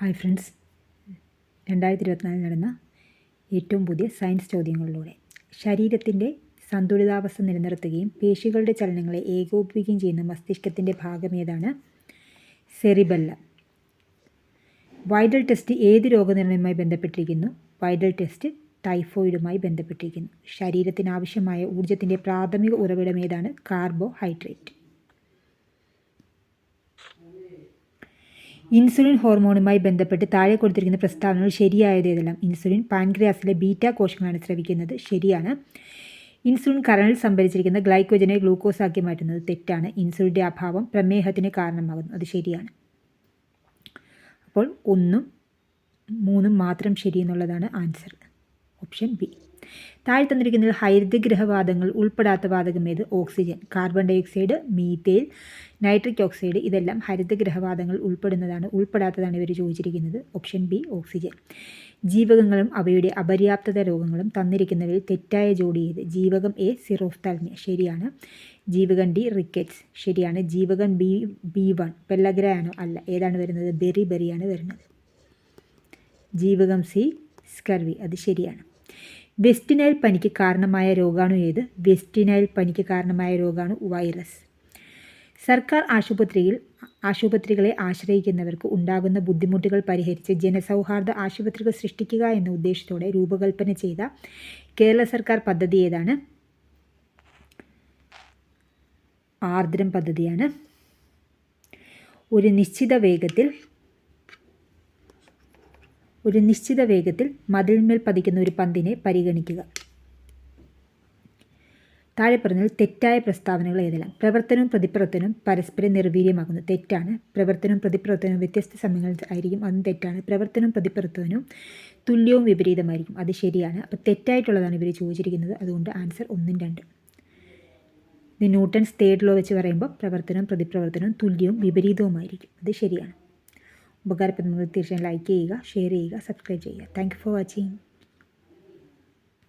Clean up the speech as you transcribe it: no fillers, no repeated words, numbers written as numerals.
Hi friends, 2024 നടന്ന ഏറ്റവും പുതിയ സയൻസ് ചോദ്യങ്ങളിലൂടെ ശരീരത്തിൻ്റെ സന്തുലിതാവസ്ഥ നിലനിർത്തുകയും പേശികളുടെ ചലനങ്ങളെ ഏകോപിപ്പിക്കുകയും ചെയ്യുന്ന മസ്തിഷ്കത്തിൻ്റെ ഭാഗം ഏതാണ്? സെറിബെല്ലം. വൈഡൽ ടെസ്റ്റ് ഏത് രോഗനിർണയവുമായി ബന്ധപ്പെട്ടിരിക്കുന്നു? വൈഡൽ ടെസ്റ്റ് ടൈഫോയിഡുമായി ബന്ധപ്പെട്ടിരിക്കുന്നു. ശരീരത്തിന് ആവശ്യമായ ഊർജ്ജത്തിൻ്റെ പ്രാഥമിക ഉറവിടം ഏതാണ്? കാർബോഹൈഡ്രേറ്റ്. ഇൻസുലിൻ ഹോർമോണുമായി ബന്ധപ്പെട്ട് താഴെ കൊടുത്തിരിക്കുന്ന പ്രസ്താവനകൾ ശരിയായത് ഏതെല്ലാം? ഇൻസുലിൻ പാൻക്രിയാസിലെ ബീറ്റ കോശങ്ങളാണ് സ്രവിക്കുന്നത്. ശരിയാണ്. ഇൻസുലിൻ കരളിൽ സംഭരിച്ചിരിക്കുന്ന ഗ്ലൈക്കോജനെ ഗ്ലൂക്കോസ് ആക്കി മാറ്റുന്നത്. തെറ്റാണ്. ഇൻസുലിൻ്റെ അഭാവം പ്രമേഹത്തിന് കാരണമാകുന്നു. അത് ശരിയാണ്. അപ്പോൾ 1ഉം 3ഉം മാത്രം ശരി എന്നുള്ളതാണ് ആൻസർ. Option B. താഴെ തന്നിരിക്കുന്നതിൽ ഹരിതഗൃഹവാതങ്ങൾ ഉൾപ്പെടാത്ത വാതകം ഏത്? Oxygen, carbon dioxide, methane, nitric oxide ഇതെല്ലാം ഹരിതഗൃഹവാതങ്ങൾ ഉൾപ്പെടുന്നതാണ്. ഉൾപ്പെടാത്തതാണ് ഇവർ ചോദിച്ചിരിക്കുന്നത്. Option B oxygen. ജീവകങ്ങളും അവയുടെ അപര്യാപ്തത രോഗങ്ങളും തന്നിരിക്കുന്നവയിൽ തെറ്റായ ജോഡി ഏത്? ജീവകം എ സിറോഫ്താൽമിയ ശരിയാണ്. ജീവകം ഡി റിക്കറ്റ്സ് ശരിയാണ്. ജീവകം B1 പെല്ലഗ്രയാണോ? അല്ല. ഏതാണ് വരുന്നത്? ബെറിയാണ് വരുന്നത്. ജീവകം സി സ്കർവി അത് ശരിയാണ്. വെസ്റ്റ് നൈൽ പനിക്ക് കാരണമായ രോഗാണു ഏത്? വെസ്റ്റ് നൈൽ പനിക്ക് കാരണമായ രോഗാണു വൈറസ്. സർക്കാർ ആശുപത്രികളെ ആശ്രയിക്കുന്നവർക്ക് ഉണ്ടാകുന്ന ബുദ്ധിമുട്ടുകൾ പരിഹരിച്ച് ജനസൗഹാർദ്ദ ആശുപത്രികൾ സൃഷ്ടിക്കുക എന്ന ഉദ്ദേശത്തോടെ രൂപകൽപ്പന ചെയ്ത കേരള സർക്കാർ പദ്ധതി ഏതാണ്? ആർദ്രം പദ്ധതിയാണ്. ഒരു നിശ്ചിത വേഗത്തിൽ മതിലിന്മേൽ പതിക്കുന്ന ഒരു പന്തിനെ പരിഗണിക്കുക. താഴെ പറഞ്ഞതിൽ തെറ്റായ പ്രസ്താവനകൾ ഏതെല്ലാം? പ്രവർത്തനവും പ്രതിപ്രവർത്തനവും പരസ്പരം നിർവീര്യമാകുന്നു. തെറ്റാണ്. പ്രവർത്തനവും പ്രതിപ്രവർത്തനവും വ്യത്യസ്ത സമയങ്ങളിൽ ആയിരിക്കും. അതും തെറ്റാണ്. പ്രവർത്തനവും പ്രതിപ്രവർത്തനവും തുല്യവും വിപരീതമായിരിക്കും. അത് ശരിയാണ്. അപ്പോൾ തെറ്റായിട്ടുള്ളതാണ് ഇവർ ചോദിച്ചിരിക്കുന്നത്. അതുകൊണ്ട് ആൻസർ 1ഉം 2ഉം. ഇത് ന്യൂട്ടൺസ് തേർഡ് ലോ വെച്ച് പറയുമ്പോൾ പ്രവർത്തനവും പ്രതിപ്രവർത്തനവും തുല്യവും വിപരീതവുമായിരിക്കും. അത് ശരിയാണ്. ഉപകാരപ്പെടുന്നവർ തീർച്ചയായും ലൈക്ക് ചെയ്യുക, ഷെയർ ചെയ്യുക, സബ്സ്ക്രൈബ് ചെയ്യുക. Thank you for watching.